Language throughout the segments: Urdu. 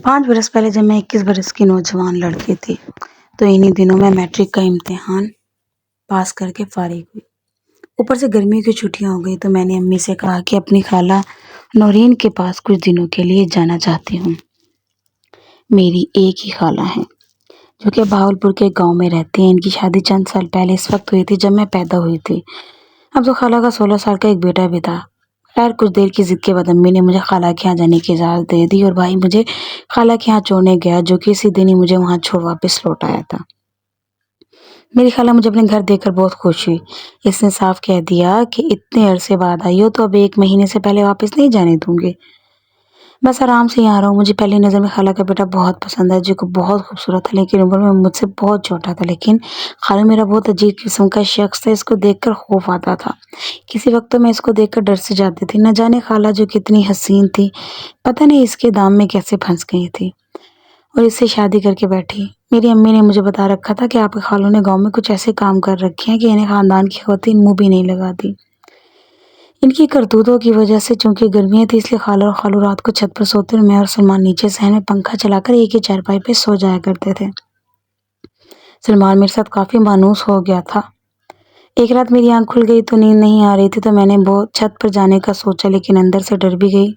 5 برس پہلے جب میں 21 برس کی نوجوان لڑکی تھی تو انہی دنوں میں میٹرک کا امتحان پاس کر کے فارغ ہوئی۔ اوپر سے گرمیوں کی چھٹیاں ہو گئی تو میں نے امی سے کہا کہ اپنی خالہ نورین کے پاس کچھ دنوں کے لیے جانا چاہتی ہوں۔ میری ایک ہی خالہ ہیں جو کہ بہاولپور کے گاؤں میں رہتی ہیں۔ ان کی شادی چند سال پہلے اس وقت ہوئی تھی جب میں پیدا ہوئی تھی۔ اب تو خالہ کا 16 سال کا ایک بیٹا بھی تھا۔ خیر کچھ دیر کی ضد کے بعد امی نے مجھے خالہ کے یہاں جانے کی اجازت دے دی اور بھائی مجھے خالہ کے یہاں چھوڑنے گیا جو کہ اسی دن ہی مجھے وہاں چھوڑ واپس لوٹ آیا تھا۔ میری خالہ مجھے اپنے گھر دیکھ کر بہت خوش ہوئی۔ اس نے صاف کہہ دیا کہ اتنے عرصے بعد آئی ہو تو اب 1 مہینے سے پہلے واپس نہیں جانے دوں گے۔ بس آرام سے یہاں رہو۔ مجھے پہلی نظر میں خالہ کا بیٹا بہت پسند ہے جو کہ بہت خوبصورت تھا لیکن عمر میں مجھ سے بہت چھوٹا تھا۔ لیکن خالہ میرا بہت عجیب قسم کا شخص تھا۔ اس کو دیکھ کر خوف آتا تھا۔ کسی وقت تو میں اس کو دیکھ کر ڈر سے جاتی تھی۔ نہ جانے خالہ جو کتنی حسین تھی، پتہ نہیں اس کے دام میں کیسے پھنس گئی تھی اور اس سے شادی کر کے بیٹھی۔ میری امی نے مجھے بتا رکھا تھا کہ آپ کے خالوں نے گاؤں میں کچھ ایسے کام کر رکھے ہیں کہ انہیں خاندان کی خواتین منہ بھی نہیں لگاتی۔ ان کی کرتوتوں کی وجہ سے چونکہ گرمیاں تھی اس لیے خالہ اور خالو رات کو چھت پر سوتے اور میں اور سلمان نیچے صحن میں پنکھا چلا کر ایک ہی چارپائی پہ سو جایا کرتے تھے۔ سلمان میرے ساتھ کافی مانوس ہو گیا تھا۔ ایک رات میری آنکھ کھل گئی تو نیند نہیں آ رہی تھی تو میں نے چھت پر جانے کا سوچا لیکن اندر سے ڈر بھی گئی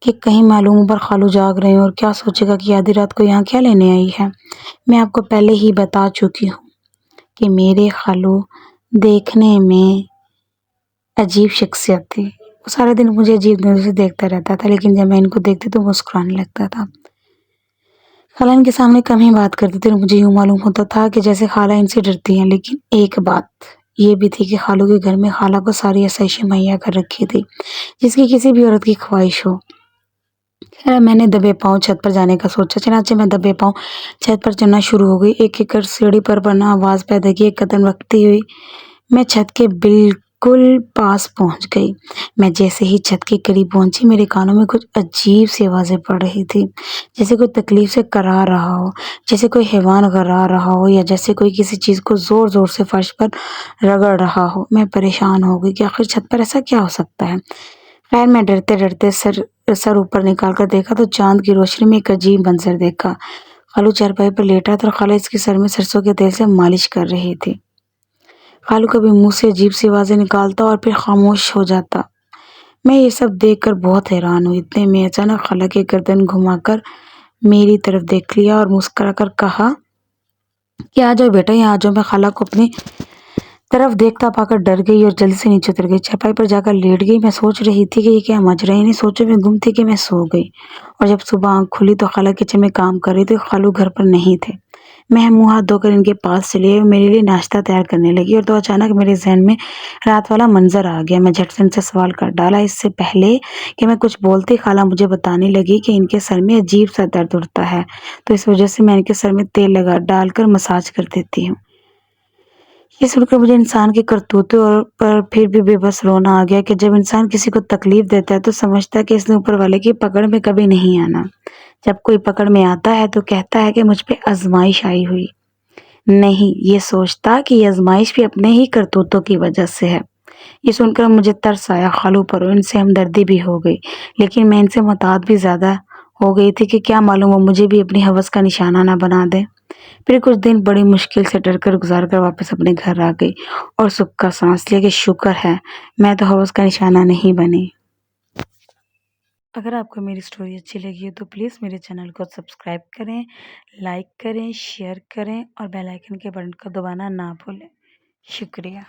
کہ کہیں معلوم پر خالو جاگ رہے ہیں اور کیا سوچے گا کہ آدھی رات کو یہاں کیا لینے آئی ہے۔ میں آپ کو پہلے ہی بتا چکی ہوں کہ میرے خالو دیکھنے میں عجیب شخصیت تھی۔ وہ سارے دن مجھے عجیب نظر سے دیکھتا رہتا تھا لیکن جب میں ان کو دیکھتی تو مسکرانے لگتا تھا۔ خالہ ان کے سامنے کم ہی بات کرتی تھی اور مجھے یوں معلوم ہوتا تھا کہ جیسے خالہ ان سے ڈرتی ہیں۔ لیکن ایک بات یہ بھی تھی کہ خالو کے گھر میں خالہ کو ساری آسائشیں مہیا کر رکھی تھی جس کی کسی بھی عورت کی خواہش ہو۔ خیر میں نے دبے پاؤں چھت پر جانے کا سوچا۔ چنانچہ میں دبے پاؤں چھت پر چڑھنا شروع ہو گئی۔ ایک ایک کر سیڑھی پر بنا آواز پیدا کی۔ ایک قدم رکھتی ہوئی میں چھت کے بالکل پاس پہنچ گئی۔ میں جیسے ہی چھت کے قریب پہنچی میرے کانوں میں کچھ عجیب سی آوازیں پڑ رہی تھی جیسے کوئی تکلیف سے کرا رہا ہو، جیسے کوئی حیوان غرا رہا ہو یا جیسے کوئی کسی چیز کو زور زور سے فرش پر رگڑ رہا ہو۔ میں پریشان ہو گئی کہ آخر چھت پر ایسا کیا ہو سکتا ہے۔ خیر میں ڈرتے ڈرتے سر اوپر نکال کر دیکھا تو چاند کی روشنی میں ایک عجیب منظر دیکھا۔ خالو چارپائی پر لیٹا تھا اور خالہ اس کے سر میں سرسوں کے تیل سے مالش کر رہی تھی۔ خالو کبھی منہ سے عجیب سی آوازیں نکالتا اور پھر خاموش ہو جاتا۔ میں یہ سب دیکھ کر بہت حیران ہوئی۔ اتنے میں اچانک خالہ کی گردن گھما کر میری طرف دیکھ لیا اور مسکرا کر کہا کہ آ جاؤ بیٹا یہاں آ جاؤ۔ میں خالہ کو اپنی طرف دیکھتا پا کر ڈر گئی اور جلدی سے نیچے اتر گئی۔ چارپائی پر جا کر لیٹ گئی۔ میں سوچ رہی تھی کہ یہ کیا ماجرا ہے۔ انہیں سوچوں میں گم تھی کہ میں سو گئی اور جب صبح آنکھ کھلی تو خالہ کچن میں کام کر رہی تھی۔ خالو گھر پر نہیں تھے۔ میں منہ ہاتھ دھو کر ان کے پاس چلی آئی اور میرے لیے ناشتہ تیار کرنے لگی اور تو اچانک میرے ذہن میں رات والا منظر آ گیا۔ میں جھٹ سے ان سے سوال کر ڈالا۔ اس سے پہلے کہ میں کچھ بولتی خالہ مجھے بتانے لگی کہ ان کے سر میں عجیب سا درد اٹھتا ہے تو اس وجہ سے میں ان کے سر میں تیل ڈال کر مساج کر دیتی ہوں۔ یہ سن کر مجھے انسان کے کرتوتوں پر پھر بھی بے بس رونا آ گیا کہ جب انسان کسی کو تکلیف دیتا ہے تو سمجھتا ہے کہ اس نے اوپر والے کی پکڑ میں کبھی نہیں آنا۔ جب کوئی پکڑ میں آتا ہے تو کہتا ہے کہ مجھ پہ آزمائش آئی ہوئی، نہیں یہ سوچتا کہ یہ آزمائش بھی اپنے ہی کرتوتوں کی وجہ سے ہے۔ یہ سن کر مجھے ترس آیا خالو پر اور ان سے ہمدردی بھی ہو گئی لیکن میں ان سے محتاط بھی زیادہ ہو گئی تھی کہ کیا معلوم وہ مجھے بھی اپنی ہوس کا نشانہ نہ بنا دے۔ پھر کچھ دن بڑی مشکل سے ڈر کر گزار کر واپس اپنے گھر آ گئی اور سکھ کا سانس لیا کہ شکر ہے میں تو ہوس کا نشانہ نہیں بنی۔ اگر آپ کو میری سٹوری اچھی لگی ہے تو پلیز میرے چینل کو سبسکرائب کریں، لائک کریں، شیئر کریں اور بیل آئیکن کے بٹن کو دبانا نہ بھولیں۔ شکریہ۔